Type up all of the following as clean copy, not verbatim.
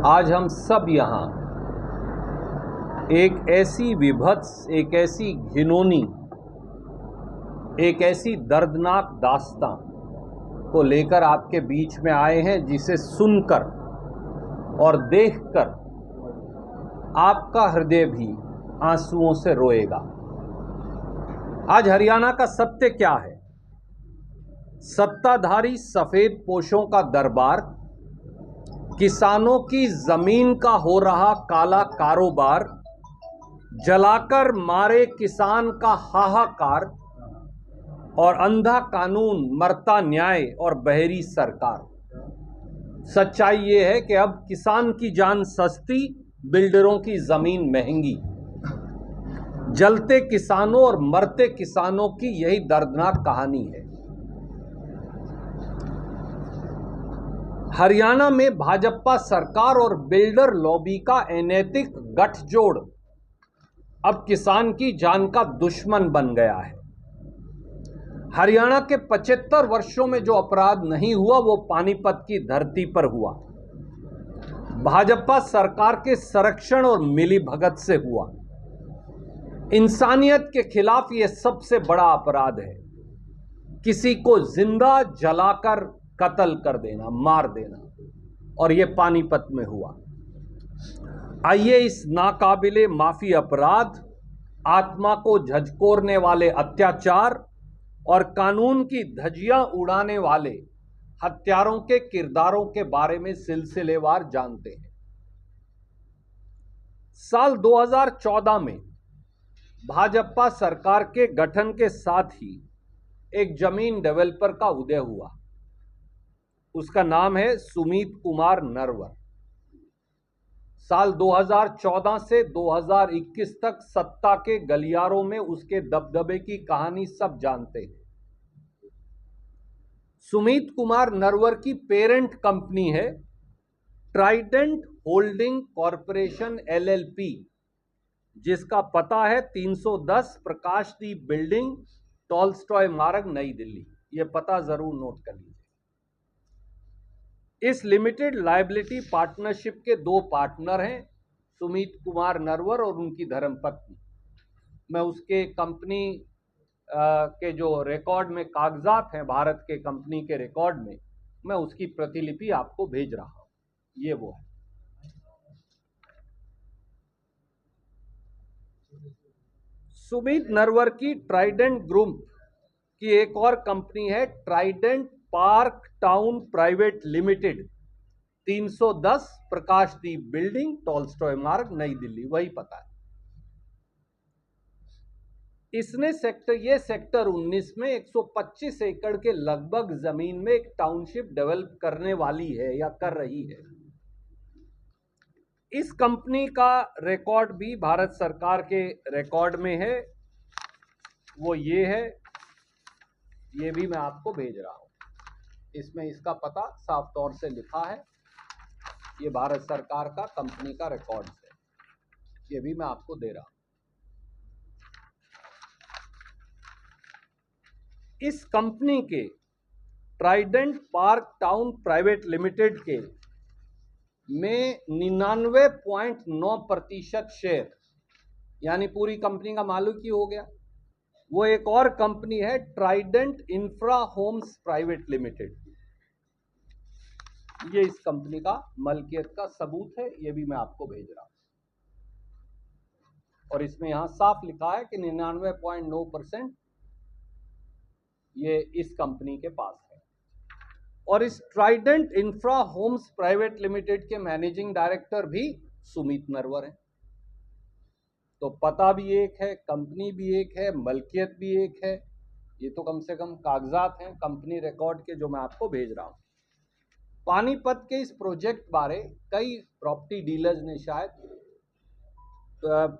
आज हम सब यहाँ एक ऐसी विभत्स, एक ऐसी घिनौनी, एक ऐसी दर्दनाक दास्तां को लेकर आपके बीच में आए हैं, जिसे सुनकर और देखकर आपका हृदय भी आंसुओं से रोएगा। आज हरियाणा का सत्य क्या है? सत्ताधारी सफेद पोशों का दरबार, किसानों की जमीन का हो रहा काला कारोबार, जलाकर मारे किसान का हाहाकार, और अंधा कानून, मरता न्याय और बहरी सरकार। सच्चाई ये है कि अब किसान की जान सस्ती, बिल्डरों की जमीन महंगी। जलते किसानों और मरते किसानों की यही दर्दनाक कहानी है। हरियाणा में भाजपा सरकार और बिल्डर लॉबी का अनैतिक गठजोड़ अब किसान की जान का दुश्मन बन गया है। हरियाणा के 75 वर्षों में जो अपराध नहीं हुआ, वो पानीपत की धरती पर हुआ। भाजपा सरकार के संरक्षण और मिलीभगत से हुआ। इंसानियत के खिलाफ यह सबसे बड़ा अपराध है, किसी को जिंदा जलाकर कत्ल कर देना, मार देना, और यह पानीपत में हुआ। आइए इस नाकाबिले माफी अपराध, आत्मा को झकझोरने वाले अत्याचार और कानून की धज्जियां उड़ाने वाले हत्यारों के किरदारों के बारे में सिलसिलेवार जानते हैं। साल 2014 में भाजपा सरकार के गठन के साथ ही एक जमीन डेवलपर का उदय हुआ। उसका नाम है सुमित कुमार नरवर। साल 2014 से 2021 तक सत्ता के गलियारों में उसके दबदबे की कहानी सब जानते हैं। सुमित कुमार नरवर की पेरेंट कंपनी है ट्राइडेंट होल्डिंग कॉरपोरेशन LLP, जिसका पता है 310 प्रकाशदीप बिल्डिंग, टॉलस्टॉय मार्ग, नई दिल्ली। यह पता जरूर नोट कर लीजिए। इस लिमिटेड लायबिलिटी पार्टनरशिप के दो पार्टनर हैं, सुमित कुमार नरवर और उनकी धर्मपत्नी। मैं उसके कंपनी के जो रिकॉर्ड में कागजात हैं, भारत के कंपनी के रिकॉर्ड में, मैं उसकी प्रतिलिपि आपको भेज रहा हूं। ये वो है। सुमित नरवर की ट्राइडेंट ग्रुप की एक और कंपनी है Trident Park Town private limited, 310 Prakashdeep building, Tolstoy मार्ग, नई दिल्ली। वही पता है। इसने ये सेक्टर 19 में 125 एकड़ के लगभग जमीन में एक टाउनशिप डेवलप करने वाली है या कर रही है। इस कंपनी का रिकॉर्ड भी भारत सरकार के रिकॉर्ड में है। वो ये है, ये भी मैं आपको भेज रहा हूं। इसमें इसका पता साफ तौर से लिखा है। ये भारत सरकार का कंपनी का रिकॉर्ड है। ये भी मैं आपको दे रहा हूं। इस कंपनी के Trident Park Town private Limited के में 99.9% शेयर, यानी पूरी कंपनी का मालिक ही हो गया। वो एक और कंपनी है Trident Infra Homes Private Limited. ये इस कंपनी का मलकियत का सबूत है। ये भी मैं आपको भेज रहा हूं। और इसमें यहां साफ लिखा है कि 99.9% ये इस कंपनी के पास है। और इस Trident Infra Homes Private Limited के मैनेजिंग डायरेक्टर भी सुमित नरवर हैं। तो पता भी एक है, कंपनी भी एक है, मलकियत भी एक है। ये तो कम से कम कागजात हैं कंपनी रिकॉर्ड के, जो मैं आपको भेज रहा हूं। पानीपत के इस प्रोजेक्ट बारे कई प्रॉपर्टी डीलर्स ने शायद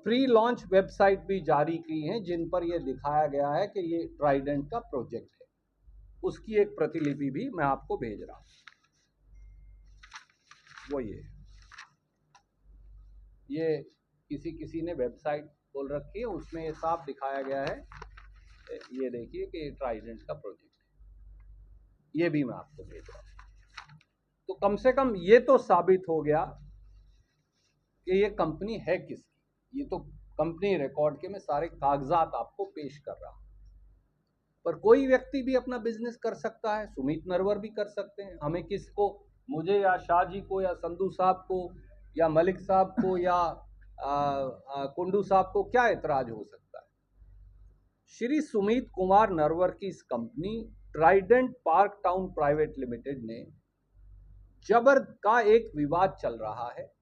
प्री लॉन्च वेबसाइट भी जारी की हैं, जिन पर यह दिखाया गया है कि ये ट्राइडेंट का प्रोजेक्ट है। उसकी एक प्रतिलिपि भी मैं आपको भेज रहा हूं। वो ये किसी ने वेबसाइट खोल रखी है, उसमें ये साफ दिखाया गया है। ये देखिए कि ट्राइडेंट का प्रोजेक्ट है। ये भी मैं आपको भेज रहा हूं। तो कम से कम ये तो साबित हो गया कि ये कंपनी है किसकी। ये तो कंपनी रिकॉर्ड के मैं सारे कागजात आपको पेश कर रहा हूं। पर कोई व्यक्ति भी अपना बिजनेस कर सकता है, सुमित नरवर भी कर सकते हैं। हमें किसको, मुझे या शाह जी को या संधू साहब को या मलिक साहब को या कुंडू साहब को क्या एतराज हो सकता है। श्री सुमित कुमार नरवर की इस company Trident Park Town private limited ने जबर का एक विवाद चल रहा है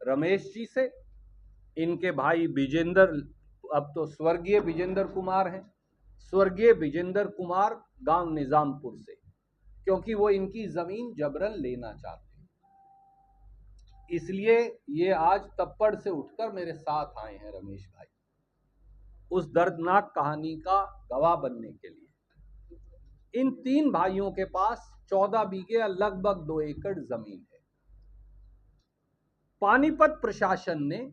रमेश जी से, इनके भाई विजेंद्र, अब तो स्वर्गीय विजेंद्र कुमार हैं, स्वर्गीय विजेंद्र कुमार गांव निजामपुर से, क्योंकि वो इनकी जमीन जबरन लेना चाहते हैं। इसलिए ये आज तप्पड़ से उठकर मेरे साथ आए हैं रमेश भाई, उस दर्दनाक कहानी का गवाह बनने के लिए। इन तीन भाइयों के पास 14 बीघे या लगभग 2 एकड़ जमीन है। पानीपत प्रशासन ने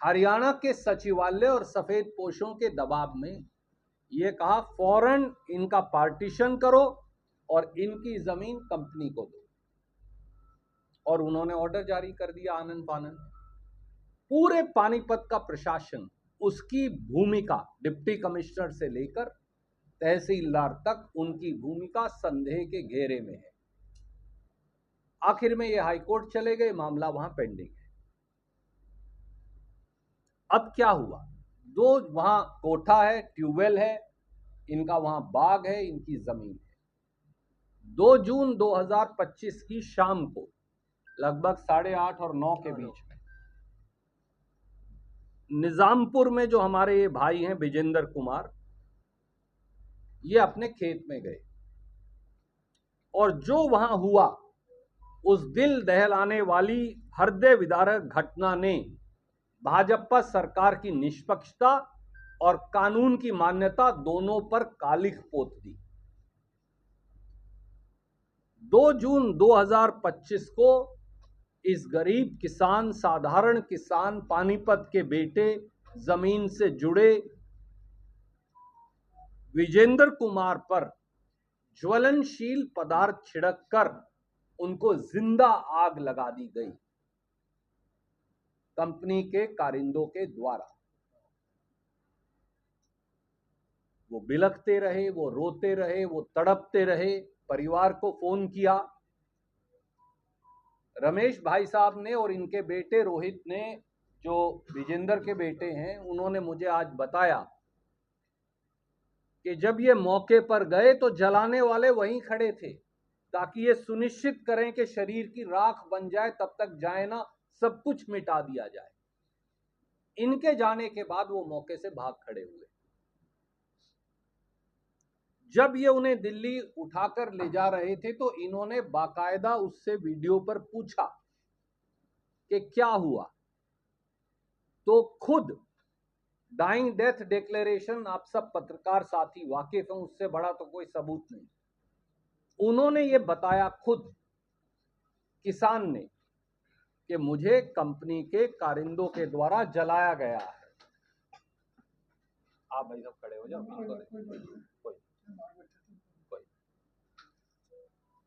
हरियाणा के सचिवालय और सफेद पोशों के दबाव में यह कहा फौरन इनका पार्टीशन करो और इनकी जमीन कंपनी को दो, और उन्होंने ऑर्डर जारी कर दिया आनन फानन। पूरे पानीपत का प्रशासन, उसकी भूमिका डिप्टी कमिश्नर से लेकर तहसीलदार तक, उनकी भूमिका संदेह के घेरे में है। आखिर में ये हाईकोर्ट चले गए, मामला वहां पेंडिंग है। अब क्या हुआ, दो वहां कोठा है, ट्यूबवेल है, इनका वहां बाग है, इनकी जमीन है। 2 जून 2025 की शाम को लगभग 8:30 और 9 के बीच में निजामपुर में जो हमारे ये भाई हैं विजेंद्र कुमार, ये अपने खेत में गए, और जो वहां हुआ उस दिल दहलाने वाली हृदय विदारक घटना ने भाजपा सरकार की निष्पक्षता और कानून की मान्यता दोनों पर कालिख पोत दी। 2 जून 2025 को इस गरीब किसान, साधारण किसान, पानीपत के बेटे, जमीन से जुड़े विजेंद्र कुमार पर ज्वलनशील पदार्थ छिड़ककर उनको जिंदा आग लगा दी गई कंपनी के कारिंदों के द्वारा। वो बिलखते रहे, वो रोते रहे, वो तड़पते रहे, परिवार को फोन किया। रमेश भाई साहब ने और इनके बेटे रोहित ने, जो विजेंद्र के बेटे हैं, उन्होंने मुझे आज बताया कि जब ये मौके पर गए तो जलाने वाले वहीं खड़े थे, ताकि ये सुनिश्चित करें कि शरीर की राख बन जाए, तब तक जाए ना, सब कुछ मिटा दिया जाए। इनके जाने के बाद वो मौके से भाग खड़े हुए। जब ये उन्हें दिल्ली उठाकर ले जा रहे थे तो इन्होंने बाकायदा उससे वीडियो पर पूछा कि क्या हुआ, तो खुद डाइंग डेथ डिक्लेरेशन, आप सब पत्रकार साथी वाकिफ हैं, उससे बड़ा तो कोई सबूत नहीं। उन्होंने ये बताया खुद किसान ने कि मुझे कंपनी के कारिंदों के द्वारा जलाया गया है। आप भाई सब खड़े हो जाओ। कोई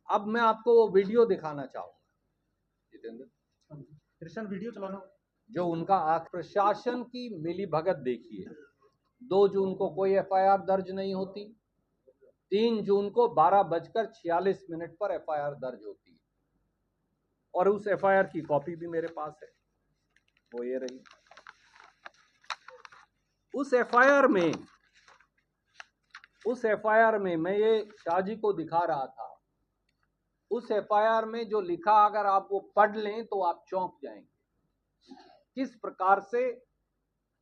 अब मैं आपको वो वीडियो दिखाना चाहूंगा। जितेंद्र, कृष्ण वीडियो चलाना, जो उनका प्रशासन की मिली भगत देखिए। 2 जून को कोई एफआईआर दर्ज नहीं होती, 3 जून को 12:46 पर एफआईआर दर्ज होती है, और उस एफआईआर की कॉपी भी मेरे पास है, वो ये रही। उस एफआईआर में मैं ये शाह जी को दिखा रहा था। उस एफआईआर में जो लिखा, अगर आप वो पढ़ लें तो आप चौंक जाएंगे। किस प्रकार से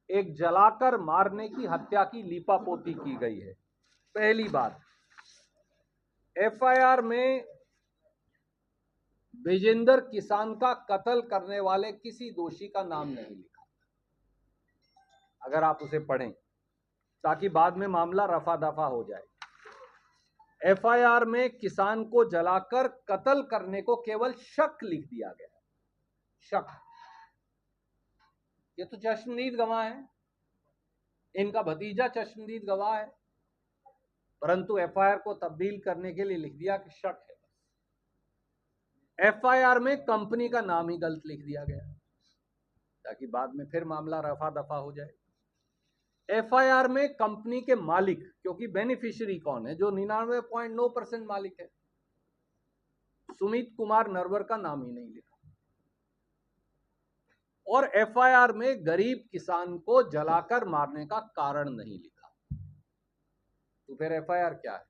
एक जलाकर मारने की हत्या की लीपापोती की गई है। पहली बात, एफआईआर में विजेंद्र किसान का कत्ल करने वाले किसी दोषी का नाम नहीं लिखा। अगर आप उसे पढ़ें, ताकि बाद में मामला रफा दफा हो जाए। एफआईआर में किसान को जलाकर कत्ल करने को केवल शक लिख दिया गया है, शक। ये तो चश्मदीद गवाह है, इनका भतीजा चश्मदीद गवाह है, परंतु एफआईआर को तब्दील करने के लिए लिख दिया कि शक है। एफआईआर में कंपनी का नाम ही गलत लिख दिया गया ताकि बाद में फिर मामला रफा दफा हो जाए। एफआईआर में कंपनी के मालिक, क्योंकि बेनिफिशियरी कौन है, जो 99.9% मालिक है, सुमित कुमार नरवर का नाम ही नहीं लिखा। और एफआईआर में गरीब किसान को जलाकर मारने का कारण नहीं लिखा। तो फिर एफआईआर क्या है?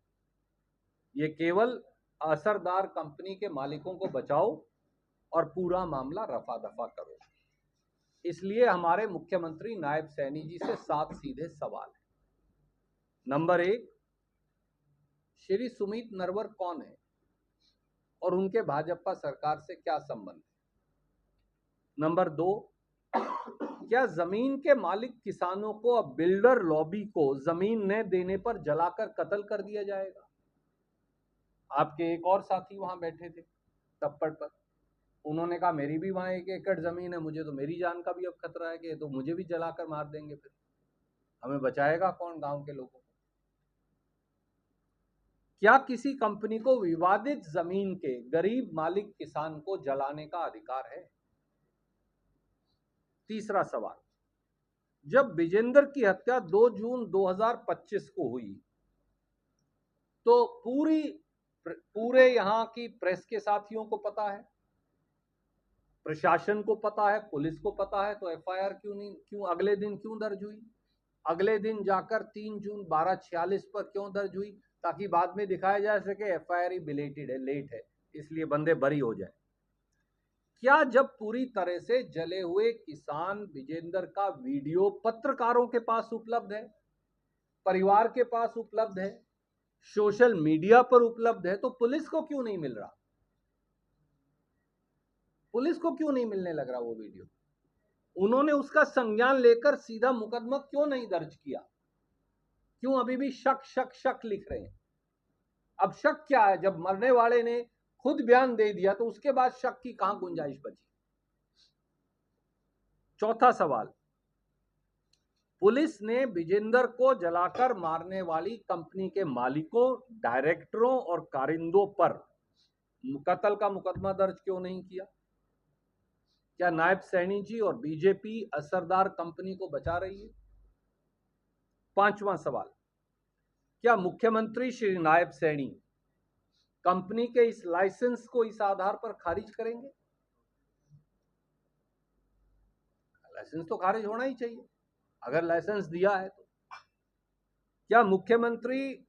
ये केवल असरदार कंपनी के मालिकों को बचाओ और पूरा मामला रफा दफा करो। इसलिए हमारे मुख्यमंत्री नायब सैनी जी से 7 सीधे सवाल है। नंबर 1, श्री सुमित नरवर कौन है और उनके भाजपा सरकार से क्या संबंध है? नंबर 2, क्या जमीन के मालिक किसानों को अब बिल्डर लॉबी को जमीन न देने पर जलाकर कत्ल कर दिया जाएगा? आपके एक और साथी वहां बैठे थे तप्पड़ पर, उन्होंने कहा मेरी भी वहां 1 एकड़ जमीन है, मुझे तो मेरी जान का भी अब खतरा है कि तो मुझे भी जलाकर मार देंगे, फिर हमें बचाएगा कौन गांव के लोगों को? क्या किसी कंपनी को विवादित जमीन के गरीब मालिक किसान को जलाने का अधिकार है? तीसरा सवाल, जब विजेंद्र की हत्या 2 जून 2025 को हुई तो पूरे यहां की प्रेस के साथियों को पता है, प्रशासन को पता है, पुलिस को पता है, तो एफआईआर क्यों अगले दिन क्यों दर्ज हुई? अगले दिन जाकर 3 जून 12:46 पर क्यों दर्ज हुई? ताकि बाद में दिखाया जा सके एफआईआर ही बिलेटेड है, लेट है, इसलिए बंदे बरी हो जाए। क्या जब पूरी तरह से जले हुए किसान विजेंद्र का वीडियो पत्रकारों के पास उपलब्ध है, परिवार के पास उपलब्ध है, सोशल मीडिया पर उपलब्ध है, तो पुलिस को क्यों नहीं मिल रहा? पुलिस को क्यों नहीं मिलने लग रहा वो वीडियो? उन्होंने उसका संज्ञान लेकर सीधा मुकदमा क्यों नहीं दर्ज किया? क्यों अभी भी शक शक शक लिख रहे हैं? अब शक क्या है? जब मरने वाले ने खुद बयान दे दिया तो उसके बाद शक की कहां गुंजाइश बची? चौथा सवाल, पुलिस ने विजेंद्र को जलाकर मारने वाली कंपनी के मालिकों, डायरेक्टरों और कारिंदों पर कत्ल का मुकदमा दर्ज क्यों नहीं किया? क्या नायब सैनी जी और बीजेपी असरदार कंपनी को बचा रही है? पांचवां सवाल, क्या मुख्यमंत्री श्री नायब सैनी कंपनी के इस लाइसेंस को इस आधार पर खारिज करेंगे? लाइसेंस तो खारिज होना ही चाहिए अगर लाइसेंस दिया है तो। क्या मुख्यमंत्री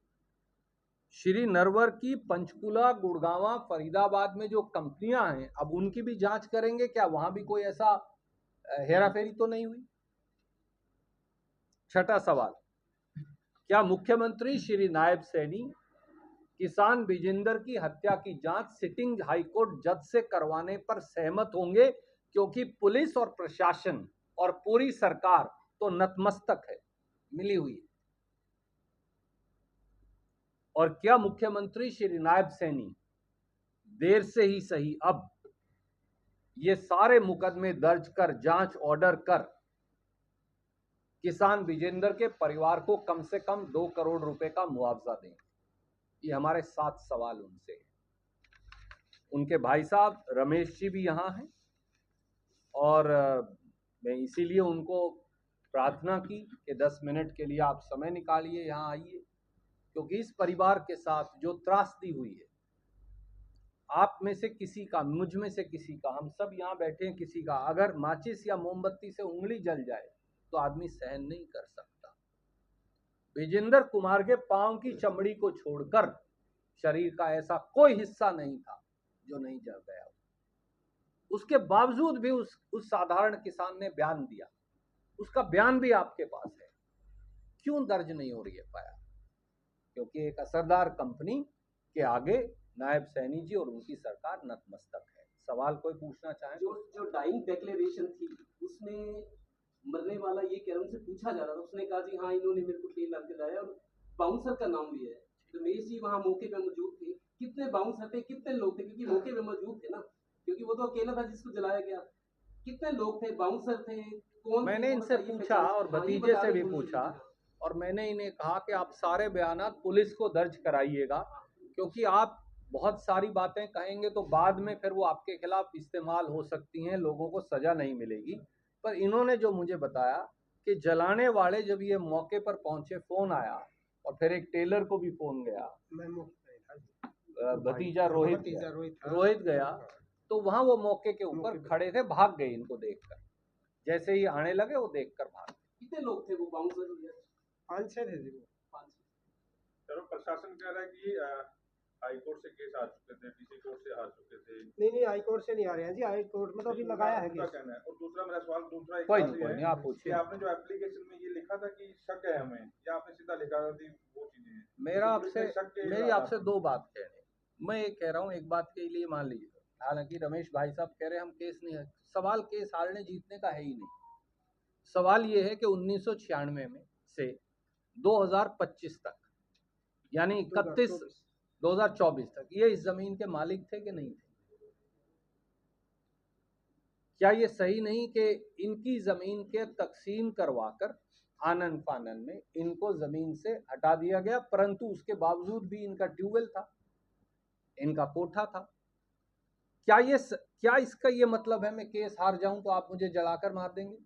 श्री नरवर की पंचकुला, गुड़गांव, फरीदाबाद में जो कंपनियां हैं अब उनकी भी जांच करेंगे? क्या वहां भी कोई ऐसा हेराफेरी तो नहीं हुई? छठा सवाल, क्या मुख्यमंत्री श्री नायब सैनी किसान विजेंद्र की हत्या की जांच सिटिंग हाईकोर्ट जज से करवाने पर सहमत होंगे? क्योंकि पुलिस और प्रशासन और पूरी सरकार तो नतमस्तक है, मिली हुई है। और क्या मुख्यमंत्री श्री नायब सैनी देर से ही सही अब ये सारे मुकदमे दर्ज कर, जांच ऑर्डर कर, किसान विजेंद्र के परिवार को कम से कम 2 करोड़ रुपए का मुआवजा दें? ये हमारे 7 सवाल उनसे हैं। उनके भाई साहब रमेश जी भी यहाँ हैं और मैं इसीलिए उनको प्रार्थना की कि 10 मिनट के लिए आप समय निकालिए, यहाँ आइए, क्योंकि इस परिवार के साथ जो त्रासदी हुई है, आप में से किसी का, मुझ में से किसी का, हम सब यहाँ बैठे हैं, किसी का अगर माचिस या मोमबत्ती से उंगली जल जाए तो आदमी सहन नहीं कर सकता। विजेंद्र कुमार के पांव की चमड़ी को छोड़कर शरीर का ऐसा कोई हिस्सा नहीं था जो नहीं जल गया। उसके बावजूद भी उस साधारण किसान ने बयान दिया, उसका बयान भी आपके पास है। क्यों दर्ज नहीं हो रही है एफआईआर? क्योंकि एक असरदार कंपनी के आगे नायब सैनी जी और उनकी सरकार नतमस्तक है। सवाल कोई पूछना चाहे? जो डाइंग डिक्लेरेशन थी उसमें मरने वाला ये कह रहा, उनसे पूछा जा रहा था, उसने कहा जी हाँ इन्होंने मेरे को 3 लाख दिलाया और बाउंसर का नाम लिया है। रमेश जी वहाँ मौके पे मौजूद थे, कितने बाउंसर थे, कितने लोग थे? क्योंकि मौके पे मौजूद थे ना, क्योंकि वो तो अकेला था जिसको जलाया गया। कितने लोग थे, बाउंसर थे, कौन? मैंने इनसे पूछा और भतीजे से भी पूछा और मैंने इन्हें कहा कि आप सारे बयानात पुलिस को दर्ज कराइएगा, क्योंकि आप बहुत सारी बातें कहेंगे तो बाद में फिर वो आपके खिलाफ इस्तेमाल हो सकती हैं, लोगों को सजा नहीं मिलेगी। पर इन्होंने जो मुझे बताया कि जलाने वाले जब ये मौके पर पहुंचे, फोन आया और फिर एक टेलर को भी फोन गया, भतीजा रोहित गया, तो वहां वो मौके के ऊपर खड़े थे, भाग गए इनको देखकर। जैसे ही आने लगे वो देखकर भाग गए। कितने लोग थे वो बाउंसर? 5-6 थे जी वो। 5। चलो, प्रशासन कह रहा है कि हाई कोर्ट से केस आ चुके थे, डीसी कोर्ट से आ चुके थे। नहीं, हाई कोर्ट से नहीं आ रहे हैं जी, हाई कोर्ट में तो अभी लगाया है उनका केस। कहना है। और दूसरा मेरा सवाल, दूसरा एक कोई बात ये नहीं, है आप कि पूछिए। आपने जो एप्लीकेशन में ये लिखा था कि शक है हमें, या आपने सीधा लिखा था कि वो चीजें हैं? मेरी आपसे दो बात कहनी। मैं ये कह रहा हूँ, एक बात के लिए मान लीजिए, हालांकि रमेश भाई साहब कह रहे हैं हम केस नहीं है, सवाल केस हारने जीतने का है ही नहीं। सवाल ये है कि 1996 में से 2025 तक, यानी 2024 तक ये इस जमीन के मालिक थे कि नहीं थे? क्या ये सही नहीं कि इनकी जमीन के तकसीम करवाकर आनन फानन में इनको जमीन से हटा दिया गया, परंतु उसके बावजूद भी इनका ट्यूबवेल था, इनका कोठा था। क्या इसका ये मतलब है मैं केस हार जाऊं तो आप मुझे जलाकर मार देंगे?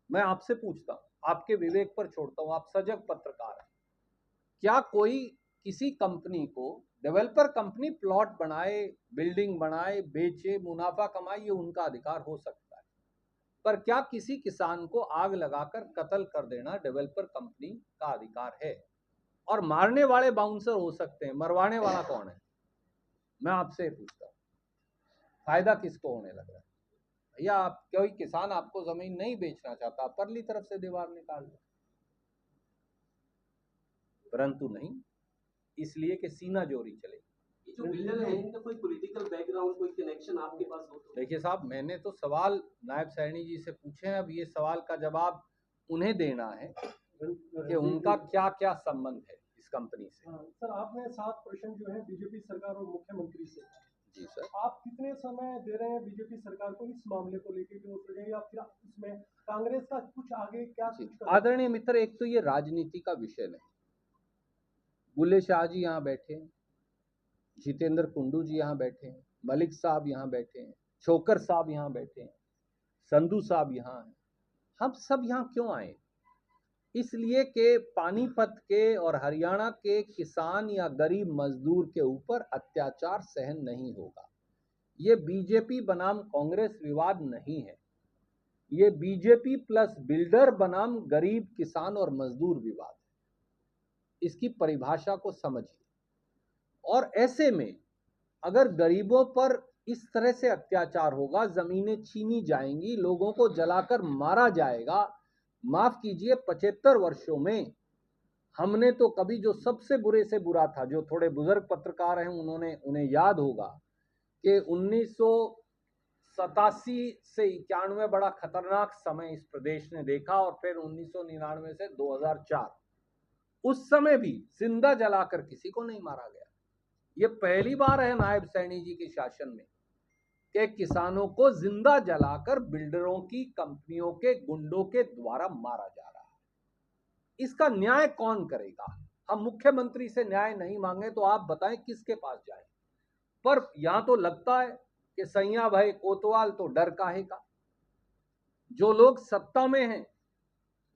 मैं आपसे पूछता हूं, आपके विवेक पर छोड़ता हूं, आप सजग पत्रकार हैं। क्या कोई किसी कंपनी को, डेवलपर कंपनी प्लॉट बनाए, बिल्डिंग बनाए, बेचे, मुनाफा कमाए, ये उनका अधिकार हो सकता है, पर क्या किसी किसान को आग लगाकर कत्ल कर देना डेवलपर कंपनी का अधिकार है? और मारने वाले बाउंसर हो सकते हैं, मरवाने वाला कौन है? मैं आपसे पूछता हूं, फायदा किसको होने लग रहा है? भैया, आप कोई किसान आपको जमीन नहीं बेचना चाहता, परली तरफ से दीवार निकाल दो, परंतु नहीं, इसलिए कि सीना जोरी चलेगी। जो बिल्डर है इनका कोई पॉलिटिकल बैकग्राउंड, कोई कनेक्शन आपके पास हो तो? देखिए साहब, मैंने तो सवाल नायब सैनी जी से पूछे हैं, अब ये सवाल का जवाब उन्हें देना है कि उनका क्या क्या संबंध है इस कंपनी से। सर, आपने 7 प्रश्न जो है बीजेपी सरकार और मुख्यमंत्री से, जी सर। आप कितने समय दे रहे हैं बीजेपी सरकार को इस मामले को लेकर कि वो सुलझे, या फिर इसमें कांग्रेस का कुछ आगे क्या कुछ आदरणीय मित्र, एक तो ये राजनीति का विषय नहीं। बुल्ले शाह जी यहाँ बैठे हैं, जितेंद्र कुंडू जी यहाँ बैठे हैं, मलिक साहब यहाँ बैठे हैं, छोकर साहब यहाँ बैठे हैं, संधू साहब यहाँ हैं। हम सब यहाँ क्यों आए? इसलिए कि पानीपत के और हरियाणा के किसान या गरीब मजदूर के ऊपर अत्याचार सहन नहीं होगा। ये बीजेपी बनाम कांग्रेस विवाद नहीं है, ये बीजेपी प्लस बिल्डर बनाम गरीब किसान और मजदूर विवाद है। इसकी परिभाषा को समझिए। और ऐसे में अगर गरीबों पर इस तरह से अत्याचार होगा, जमीनें छीनी जाएंगी, लोगों को जलाकर मारा जाएगा, माफ कीजिए, 75 वर्षों में हमने तो कभी, जो सबसे बुरे से बुरा था, जो थोड़े बुजुर्ग पत्रकार हैं उन्हें याद होगा कि 1987 से 91 बड़ा खतरनाक समय इस प्रदेश ने देखा, और फिर 1999 से 2004, उस समय भी जिंदा जलाकर किसी को नहीं मारा गया। ये पहली बार है नायब सैनी जी के शासन में कि किसानों को जिंदा जलाकर बिल्डरों की कंपनियों के गुंडों के द्वारा मारा जा रहा है। इसका न्याय कौन करेगा? हम मुख्यमंत्री से न्याय नहीं मांगे तो आप बताएं किसके पास जाए? पर यहां तो लगता है कि सैया भाई कोतवाल तो डर काहे का। जो लोग सत्ता में हैं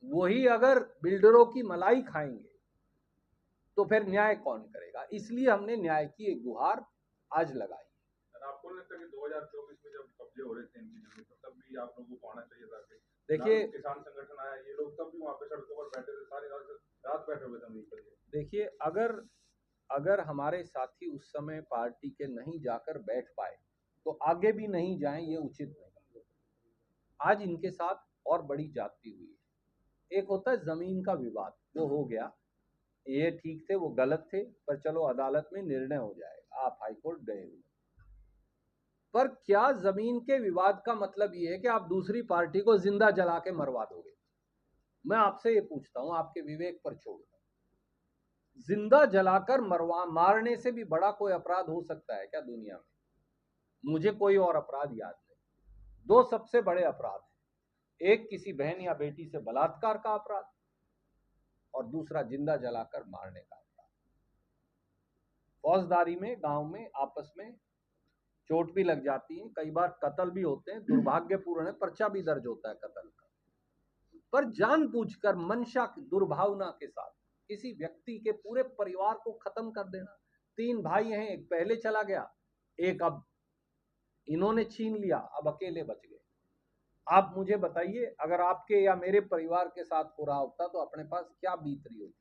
वही अगर बिल्डरों की मलाई खाएंगे तो फिर न्याय कौन करेगा? इसलिए हमने न्याय की एक गुहार आज लगाई। आपको नहीं लगता कि 2024 में जब कब्जे हो रहे थे इनकी जमीन पर, तब भी आप लोगों को आना चाहिए था? देखिए, किसान संगठन आया, ये लोग तब भी वहाँ पे सड़कों पर बैठे थे, सारी रात बैठे हुए जमीन पर। देखिए, अगर हमारे साथी उस समय पार्टी के नहीं जाकर बैठ पाए तो आगे भी नहीं जाएं, ये उचित नहीं। आज इनके साथ और बड़ी जाती हुई है। एक होता है जमीन का विवाद, वो हो गया, ये ठीक थे, वो गलत थे, पर चलो अदालत में निर्णय हो जाएगा, आप हाईकोर्ट गए हुए। पर क्या जमीन के विवाद का मतलब ये है कि आप दूसरी पार्टी को जिंदा जला के मरवा दोगे? मैं आपसे ये पूछता हूं, आपके विवेक पर छोड़कर, जिंदा जलाकर मारने से भी बड़ा कोई अपराध हो सकता है क्या दुनिया में? मुझे कोई और अपराध याद नहीं। 2 सबसे बड़े अपराध हैं, एक किसी बहन या बेटी से बलात्कार का अपराध, और दूसरा जिंदा जलाकर मारने का अपराध। फौजदारी में गांव में आपस में चोट भी लग जाती है, कई बार कत्ल भी होते हैं, दुर्भाग्यपूर्ण है, पर्चा भी दर्ज होता है कत्ल का। पर जानबूझकर मंशा दुर्भावना के साथ किसी व्यक्ति के पूरे परिवार को खत्म कर देना। 3 भाई हैं, एक पहले चला गया, एक अब इन्होंने छीन लिया, अब अकेले बच गए। आप मुझे बताइए, अगर आपके या मेरे परिवार के साथ हो रहा होता तो अपने पास क्या बीत रही होती?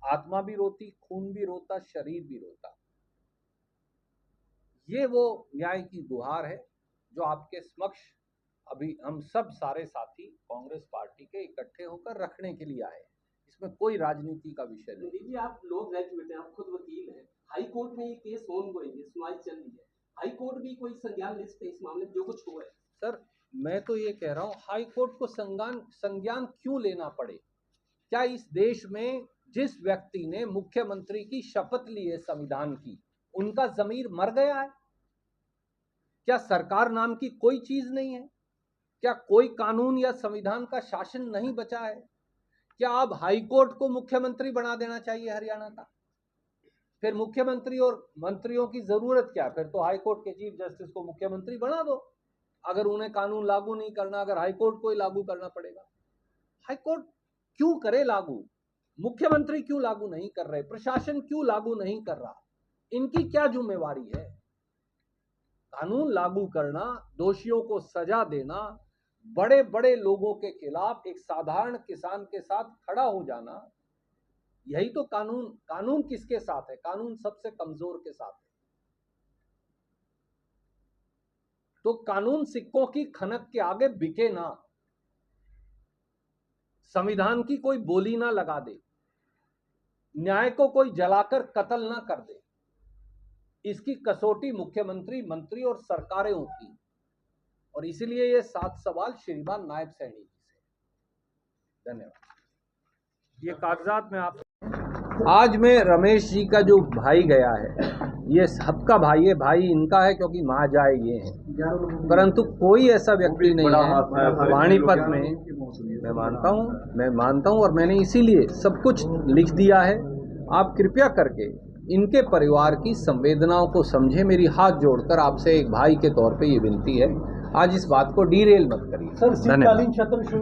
आत्मा भी रोती, खून भी रोता, शरीर भी रोता। ये वो न्याय की गुहार है जो आपके समक्ष अभी हम सब सारे साथी कांग्रेस पार्टी के इकट्ठे होकर रखने के लिए आए। इसमें कोई राजनीति का विषय नहीं। देखिए, आप लोग ग्रेजुएट हैं, आप खुद वकील हैं, हाई कोर्ट में ये केस ऑन गोइंग है, सुनवाई चल रही है, हाई कोर्ट भी कोई संज्ञान लिस्ट है इस मामले में जो कुछ हुआ है? सर, मैं तो ये कह रहा हूँ, हाई कोर्ट को संज्ञान क्यों लेना पड़े? क्या इस देश में जिस व्यक्ति ने मुख्यमंत्री की शपथ ली है संविधान की, उनका जमीर मर गया है? क्या सरकार नाम की कोई चीज नहीं है? क्या कोई कानून या संविधान का शासन नहीं बचा है? क्या अब हाई कोर्ट को मुख्यमंत्री बना देना चाहिए हरियाणा का? फिर मुख्यमंत्री और मंत्रियों की जरूरत क्या? फिर तो हाई कोर्ट के चीफ जस्टिस को मुख्यमंत्री बना दो। अगर उन्हें कानून लागू नहीं करना, अगर हाई कोर्ट को ही लागू करना पड़ेगा, हाई कोर्ट क्यों करे लागू? मुख्यमंत्री क्यों लागू नहीं कर रहे? प्रशासन क्यों लागू नहीं कर रहा? इनकी क्या जिम्मेवारी है? कानून लागू करना, दोषियों को सजा देना, बड़े बड़े लोगों के खिलाफ एक साधारण किसान के साथ खड़ा हो जाना, यही तो कानून किसके साथ है? कानून सबसे कमजोर के साथ है। तो कानून सिक्कों की खनक के आगे बिके ना, संविधान की कोई बोली ना लगा दे, न्याय को कोई जलाकर कत्ल ना कर दे। इसकी कसौटी मुख्यमंत्री, मंत्री और सरकारें होती, और इसीलिए ये 7 सवाल श्रीमान नायब सैनी जी से। धन्यवाद। ये कागजात में आप आज में रमेश जी का जो भाई गया है, ये सबका भाई है, भाई इनका है क्योंकि महाजाए ये हैं, परंतु कोई ऐसा व्यक्ति नहीं है पानीपत में। मैं मानता हूं और मैंने इसीलिए सब कुछ लिख दिया है। आप कृपया करके इनके परिवार की संवेदनाओं को समझें। मेरी हाथ जोड़कर आपसे एक भाई के तौर पे ये विनती है, आज इस बात को डीरेल मत करिए। सर, शीतकालीन सत्र शुरू